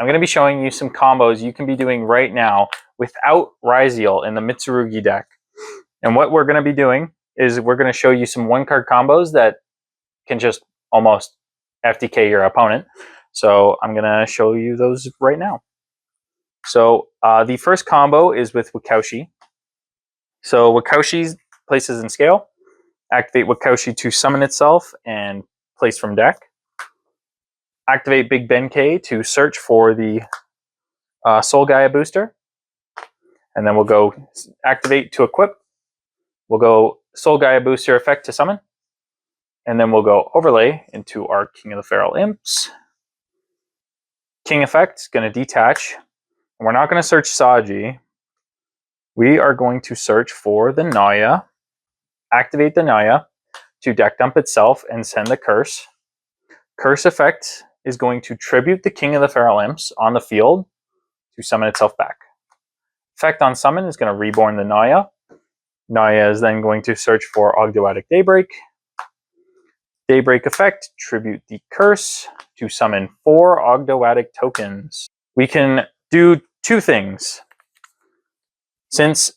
I'm going to be showing you some combos you can be doing right now without Ryzeal in the Mitsurugi deck. And what we're going to be doing is we're going to show you some one-card combos that can just almost FTK your opponent. So I'm going to show you those right now. So the first combo is with Wakaushi. So Wakaushi's places in scale. Activate Wakaushi to summon itself and place from deck. Activate Big Benkei to search for the Soul Gaia booster. And then we'll go activate to equip. We'll go Soul Gaia booster effect to summon. And then we'll go overlay into our King of the Feral Imps. King effect is going to detach. And we're not going to search Saji. We are going to search for the Naya. Activate the Naya to deck dump itself and send the curse. Curse effect is going to tribute the King of the Feral Imps on the field to summon itself back. Effect on summon is going to reborn the Naya. Naya is then going to search for Ogdoadic Daybreak. Daybreak effect, tribute the curse to summon 4 Ogdoadic tokens. We can do 2 things. Since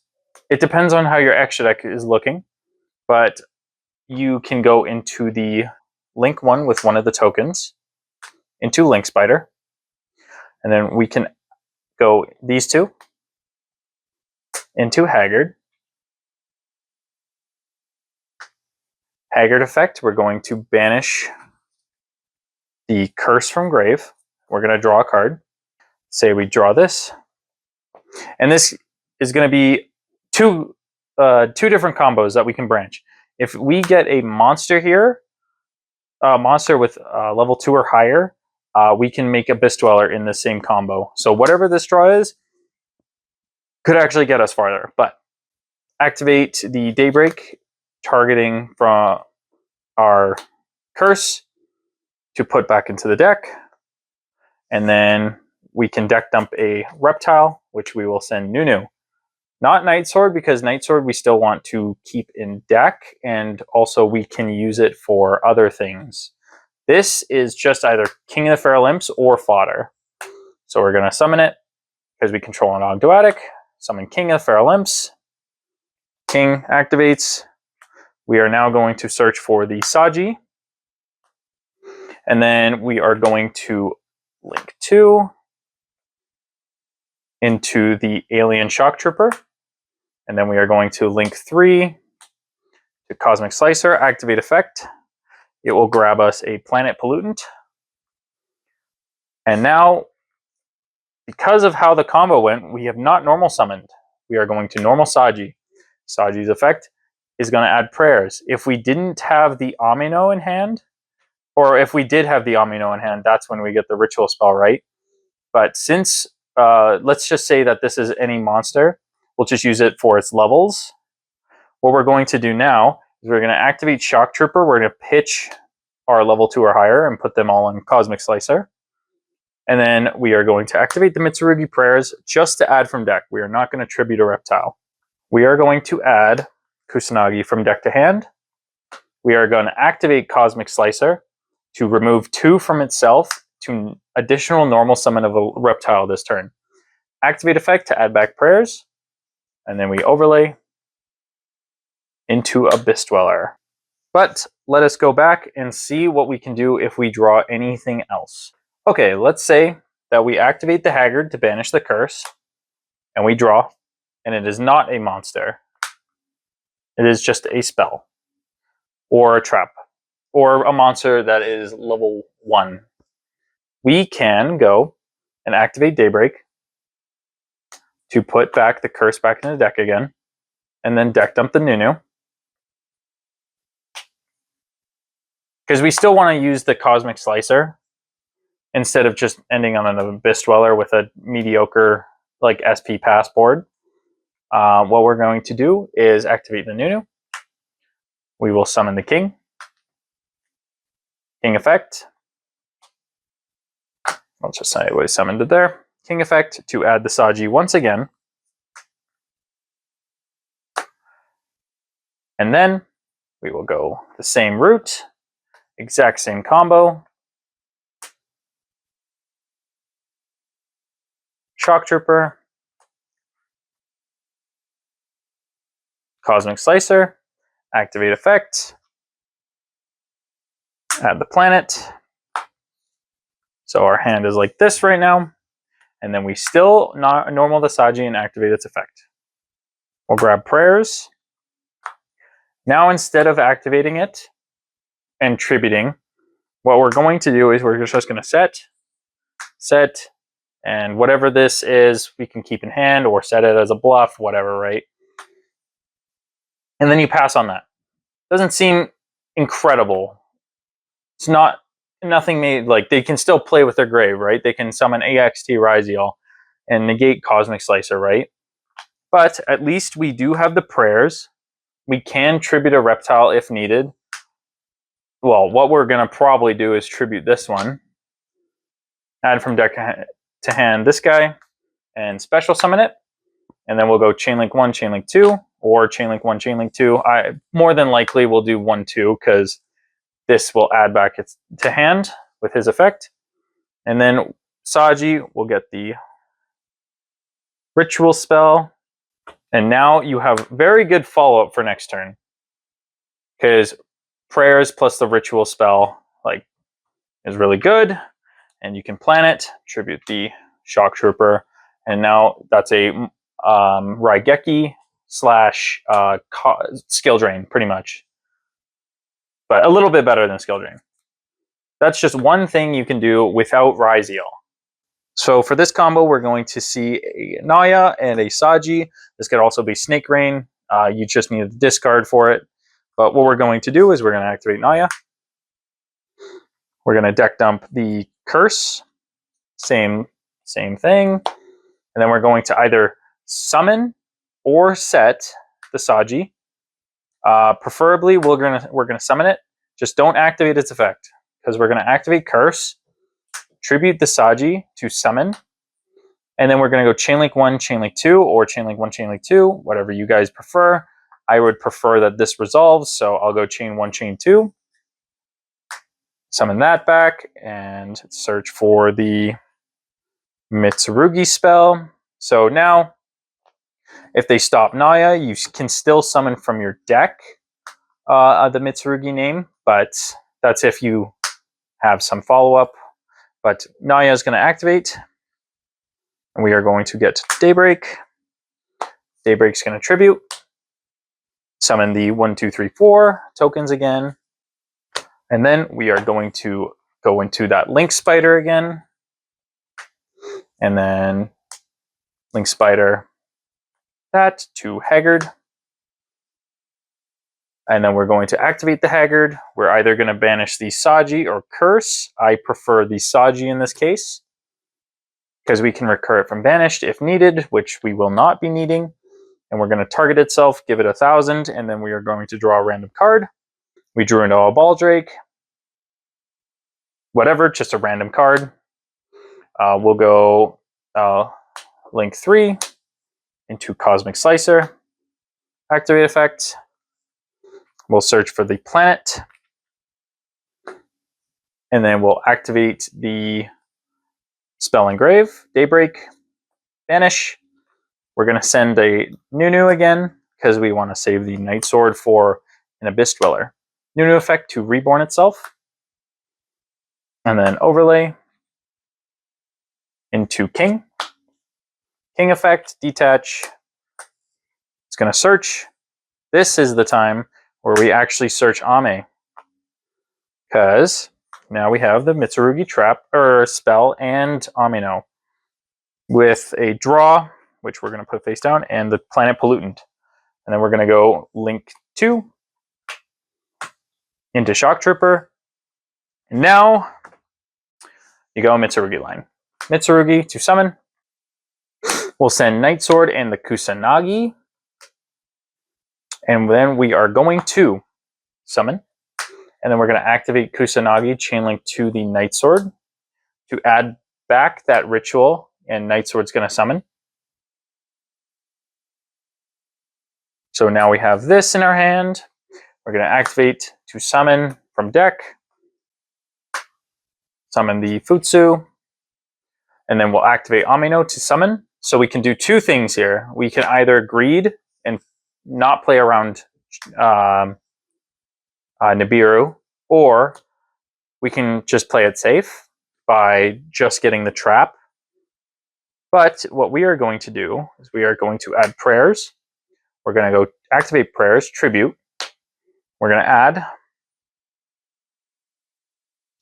it depends on how your extra deck is looking, but you can go into the link one with one of the tokens, into Link Spider, and then we can go these 2 into Haggard. Haggard effect, we're going to banish the curse from grave. We're going to draw a card. Say we draw this. And this is going to be two different combos that we can branch. If we get a monster here, a monster with level 2 or higher, we can make a Abyss Dweller in the same combo. So whatever this draw is, could actually get us farther. But activate the Daybreak, targeting from our curse to put back into the deck. And then we can deck dump a Reptile, which we will send Nunu. Not Night Sword, because Night Sword we still want to keep in deck, and also we can use it for other things. This is just either King of the Feral Imps or fodder. So we're going to summon it, because we control an Ogdoadic. Summon King of the Feral Imps. King activates. We are now going to search for the Saji. And then we are going to link 2 into the Alien Shock Trooper. And then we are going to link 3 to Cosmic Slicer, activate effect. It will grab us a Planet Pollutant. And now, because of how the combo went, we have not normal summoned. We are going to normal Saji. Saji's effect is going to add prayers. If we didn't have the Amino in hand, or if we did have the Amino in hand, that's when we get the ritual spell, right? But since, let's just say that this is any monster, we'll just use it for its levels. What we're going to do now is we're going to activate Shock Trooper. We're going to pitch our level 2 or higher and put them all on Cosmic Slicer. And then we are going to activate the Mitsurugi Prayers just to add from deck. We are not going to tribute a Reptile. We are going to add Kusanagi from deck to hand. We are going to activate Cosmic Slicer to remove 2 from itself to additional normal summon of a Reptile this turn. Activate effect to add back prayers. And then we overlay into Abyss Dweller. But let us go back and see what we can do if we draw anything else. Okay, let's say that we activate the Haggard to banish the curse, and we draw, and it is not a monster. It is just a spell, or a trap, or a monster that is level 1. We can go and activate Daybreak to put back the curse back in the deck again, and then deck dump the Nunu. Because we still want to use the Cosmic Slicer instead of just ending on an Abyss Dweller with a mediocre like SP passport. What we're going to do is activate the Nunu. We will summon the King. King effect. I'll just say we summoned it there. King effect to add the Saji once again. And then we will go the same route, exact same combo. Shock Trooper, Cosmic Slicer, activate effect, add the planet. So our hand is like this right now, and then we still normal the Saji and activate its effect. We'll grab prayers. Now instead of activating it and tributing, what we're going to do is we're just going to set, and whatever this is, we can keep in hand or set it as a bluff, whatever, right? And then you pass on that. Doesn't seem incredible. It's nothing made, like, they can still play with their grave, right? They can summon AXT Ryzeal and negate Cosmic Slicer, right? But at least we do have the prayers. We can tribute a reptile if needed. Well, what we're going to probably do is tribute this one. Add from deck to hand this guy and special summon it. And then we'll go Chainlink 1, Chainlink 2, or Chainlink 1, Chainlink 2. I more than likely will do 1, 2, because this will add back to hand with his effect. And then Saji will get the ritual spell. And now you have very good follow-up for next turn. Because prayers plus the ritual spell is really good. And you can plan it, tribute the Shock Trooper. And now that's a Raigeki / skill drain, pretty much. But a little bit better than skill drain. That's just one thing you can do without Ryzeal. So for this combo, we're going to see a Naya and a Saji. This could also be Snake Rain. You just need a discard for it. But what we're going to do is we're going to activate Naya. We're going to deck dump the Curse. Same thing. And then we're going to either summon or set the Saji. Preferably, we're gonna summon it. Just don't activate its effect, because we're gonna activate Curse, tribute the Saji to summon, and then we're gonna go Chainlink 1, Chainlink 2, or Chainlink 1, Chainlink 2, whatever you guys prefer. I would prefer that this resolves, so I'll go Chain 1, Chain 2, summon that back, and search for the Mitsurugi spell. So now, if they stop Naya, you can still summon from your deck the Mitsurugi name, but that's if you have some follow-up. But Naya is going to activate, and we are going to get Daybreak. Daybreak's going to tribute, summon the 1, 2, 3, 4 tokens again, and then we are going to go into that Link Spider again, and then Link Spider that to Haggard. And then we're going to activate the Haggard. We're either going to banish the Saji or Curse. I prefer the Saji in this case, because we can recur it from banished if needed, which we will not be needing. And we're going to target itself, give it 1,000, and then we are going to draw a random card. We drew into a Baldrake. Whatever, just a random card. We'll go Link 3 into Cosmic Slicer. Activate effect. We'll search for the planet. And then we'll activate the Spell Engrave, Daybreak, Banish. We're going to send a Nunu again, because we want to save the Night Sword for an Abyss Dweller. Nunu effect to reborn itself. And then overlay into King. King effect, detach. It's going to search. This is the time where we actually search Ame, because now we have the Mitsurugi trap or spell and Amino with a draw, which we're going to put face down, and the planet pollutant. And then we're going to go Link 2 into Shock Trooper. And now you go Mitsurugi line. Mitsurugi to summon. We'll send Night Sword and the Kusanagi. And then we are going to summon. And then we're going to activate Kusanagi, Chainlink to the Night Sword to add back that ritual, and Night Sword's going to summon. So now we have this in our hand. We're going to activate to summon from deck. Summon the Futsu. And then we'll activate Amino to summon. So we can do two things here. We can either greed and not play around Nibiru, or we can just play it safe by just getting the trap. But what we are going to do is we are going to add prayers. We're going to go activate prayers, tribute. We're going to add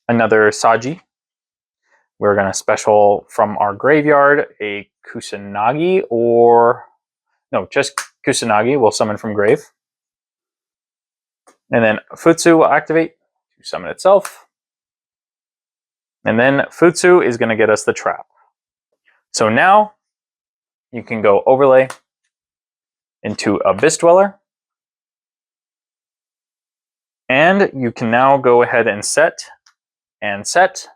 another Saji. We're going to special from our graveyard a Kusanagi, or no, just Kusanagi. We'll summon from grave. And then Futsu will activate to summon itself. And then Futsu is going to get us the trap. So now you can go overlay into Abyss Dweller. And you can now go ahead and set and set.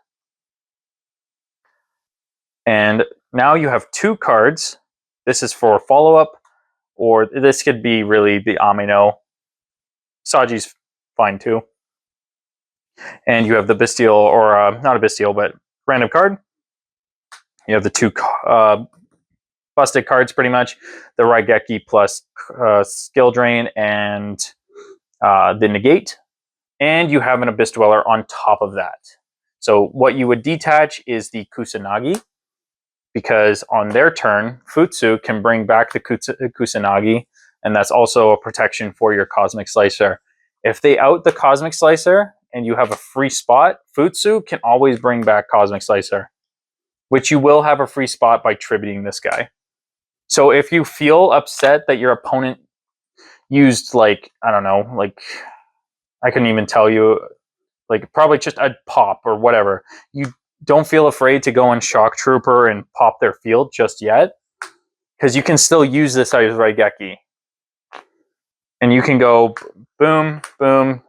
And now you have two cards. This is for follow-up, or this could be really the Amino. Saji's fine too. And you have the Bestial, or not a Bestial, but random card. You have the two busted cards pretty much. The Raigeki plus Skill Drain and the Negate. And you have an Abyss Dweller on top of that. So what you would detach is the Kusanagi, because on their turn, Futsu can bring back the Kusanagi, and that's also a protection for your Cosmic Slicer. If they out the Cosmic Slicer and you have a free spot, Futsu can always bring back Cosmic Slicer, which you will have a free spot by tributing this guy. So if you feel upset that your opponent used, like, I don't know, like, I couldn't even tell you, like, probably just a pop or whatever, you don't feel afraid to go on Shock Trooper and pop their field just yet, because you can still use this as Raigeki. And you can go boom, boom,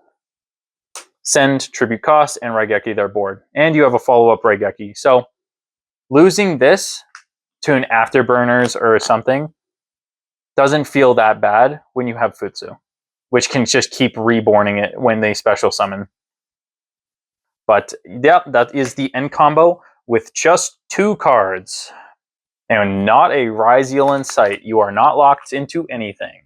send tribute cost, and Raigeki their board. And you have a follow-up Raigeki. So losing this to an Afterburners or something doesn't feel that bad when you have Futsu, which can just keep reborning it when they special summon. But yeah, that is the end combo with just two cards. And not a Ryzeal in sight. You are not locked into anything.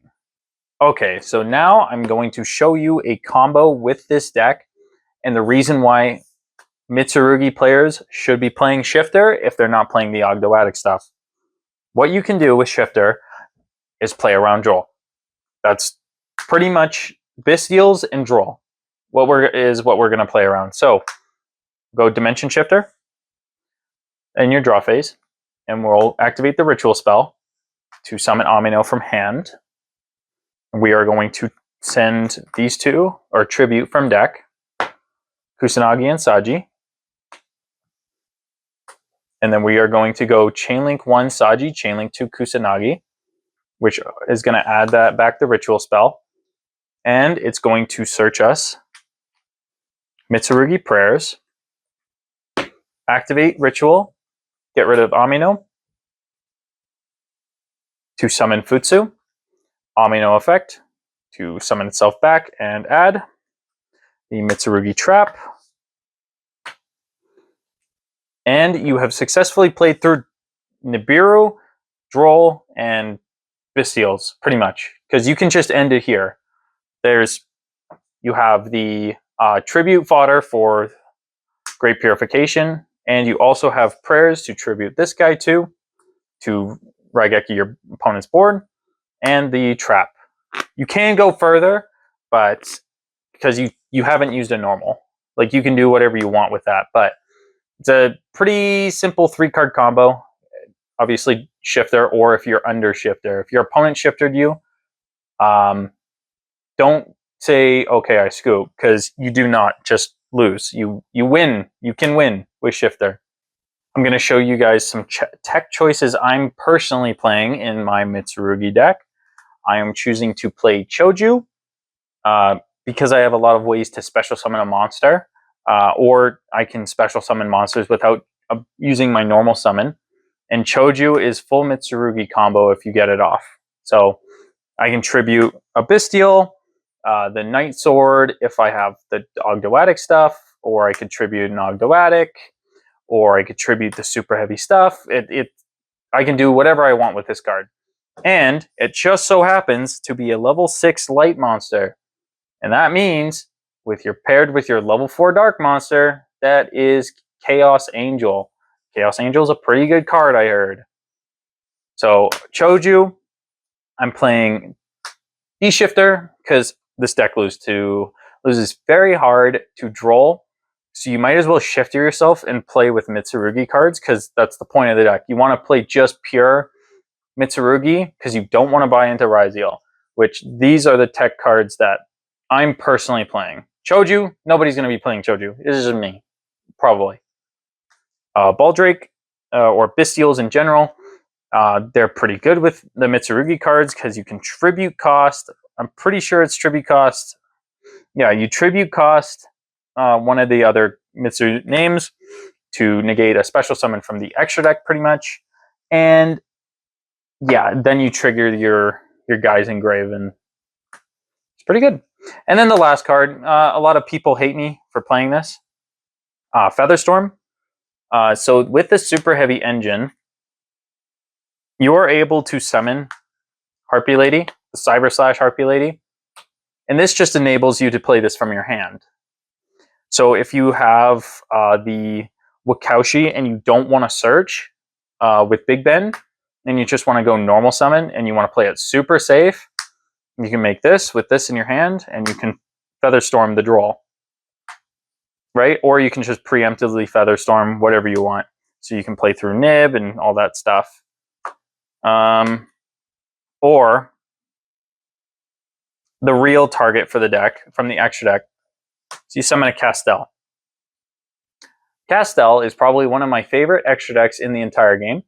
Okay, so now I'm going to show you a combo with this deck, and the reason why Mitsurugi players should be playing Shifter if they're not playing the Ogdoadic stuff. What you can do with Shifter is play around Droll. That's pretty much Bestials and Droll. What we're going to play around. So go Dimension Shifter in your draw phase, and we'll activate the Ritual spell to summon Amino from hand. We are going to send these two, or tribute from deck, Kusanagi and Saji. And then we are going to go Chainlink 1 Saji, Chainlink 2 Kusanagi, which is going to add that back the Ritual spell. And it's going to search us Mitsurugi Prayers, activate Ritual, get rid of Amino, to summon Futsu, Amino effect, to summon itself back and add the Mitsurugi Trap. And you have successfully played through Nibiru, Droll, and Bestials, pretty much. Because you can just end it here. You have the tribute fodder for Great Purification, and you also have prayers to tribute this guy to Raigeki your opponent's board, and the trap. You can go further, but because you haven't used a normal. Like, you can do whatever you want with that, but it's a pretty simple 3-card combo. Obviously, Shifter, or if you're under Shifter. If your opponent shifted you, don't say, okay, I scoop, because you do not just lose. You win. You can win with Shifter. I'm going to show you guys some tech choices I'm personally playing in my Mitsurugi deck. I am choosing to play Choju, because I have a lot of ways to special summon a monster, or I can special summon monsters without using my normal summon. And Choju is full Mitsurugi combo if you get it off. So I can tribute a Bestial, the Night Sword if I have the Ogdoadic stuff, or I could tribute an Ogdoadic, or I could tribute the super heavy stuff. I can do whatever I want with this card. And it just so happens to be a level 6 light monster. And that means paired with your level 4 dark monster, that is Chaos Angel. Chaos Angel is a pretty good card, I heard. So Choju, I'm playing D-Shifter because this deck loses very hard to draw. So you might as well shift yourself and play with Mitsurugi cards because that's the point of the deck. You want to play just pure Mitsurugi because you don't want to buy into Ryzeal, which these are the tech cards that I'm personally playing. Choju, nobody's going to be playing Choju. This is just me, probably. Baldrake, or Bestials in general, they're pretty good with the Mitsurugi cards because you can tribute cost. I'm pretty sure it's tribute cost. Yeah, you tribute cost one of the other Mitsu names to negate a special summon from the extra deck, pretty much. And yeah, then you trigger your guys in grave, and it's pretty good. And then the last card, a lot of people hate me for playing this. Featherstorm. So with the super heavy engine, you're able to summon Harpy Lady, the Cyber / Harpy Lady. And this just enables you to play this from your hand. So if you have the Wakaushi and you don't want to search with Big Ben, and you just want to go normal summon and you want to play it super safe, you can make this with this in your hand and you can Featherstorm the draw. Right? Or you can just preemptively Featherstorm whatever you want. So you can play through Nib and all that stuff. Or the real target for the deck from the extra deck. So you summon a Castel. Castel is probably one of my favorite extra decks in the entire game.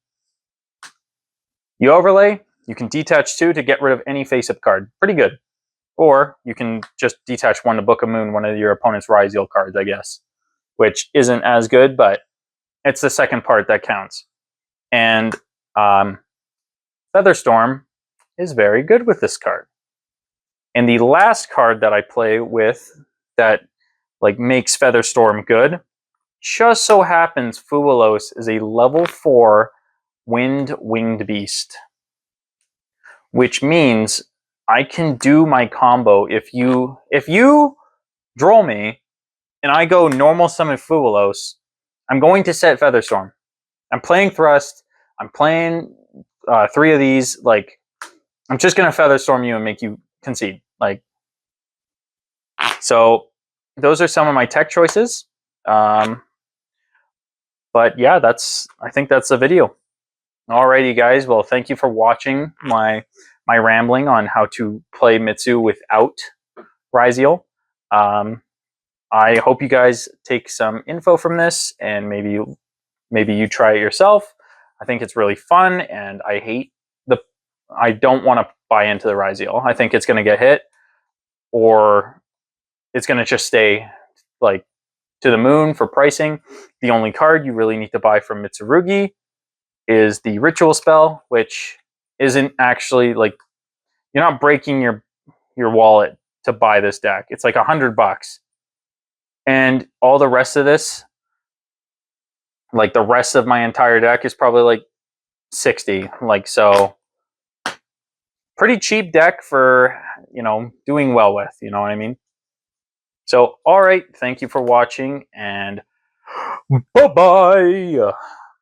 You overlay, you can detach 2 to get rid of any face-up card. Pretty good. Or you can just detach 1 to Book of Moon, one of your opponent's Ryzeal cards, I guess. Which isn't as good, but it's the second part that counts. And Featherstorm is very good with this card. And the last card that I play with that makes Featherstorm good, just so happens Fuwalos is a level 4 Winged Beast. Which means I can do my combo if you draw me and I go normal summon Fuwalos, I'm going to set Featherstorm. I'm playing Thrust. I'm playing 3 of these. I'm just going to Featherstorm you and make you concede. So those are some of my tech choices. But yeah, I think that's the video. Alrighty, guys. Well, thank you for watching my rambling on how to play Mitsu without Ryzeal. I hope you guys take some info from this and maybe you try it yourself. I think it's really fun, and I don't want to buy into the Ryzeal. I think it's going to get hit, or it's going to just stay to the moon for pricing. The only card you really need to buy from Mitsurugi is the Ritual Spell, which isn't actually you're not breaking your wallet to buy this deck. It's like $100. And all the rest of this, the rest of my entire deck, is probably 60. So pretty cheap deck for, doing well with, you know what I mean? So, all right, thank you for watching, and bye-bye.